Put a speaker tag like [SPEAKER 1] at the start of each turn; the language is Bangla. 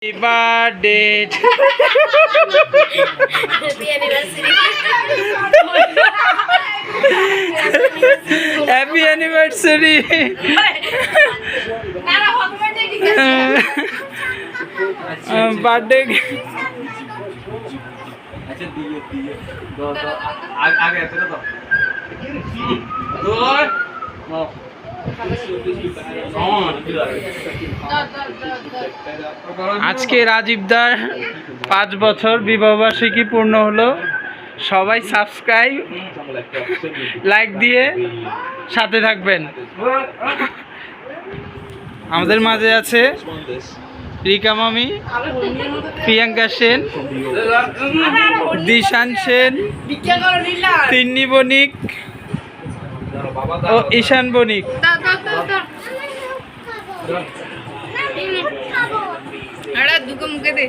[SPEAKER 1] Happy birthday. Happy anniversary. Birthday. আজকে রাজীবদার 5 বছর বিবাহবার্ষিকী পূর্ণ হলো। সবাই সাবস্ক্রাইব লাইক দিয়ে সাথে থাকবেন। আমাদের মাঝে আছে রিকা মামি, প্রিয়াঙ্কা সেন, দিশান সেন, তিন্নি বণিক ও ঈশান বণিক।
[SPEAKER 2] দুটো মুখে দে।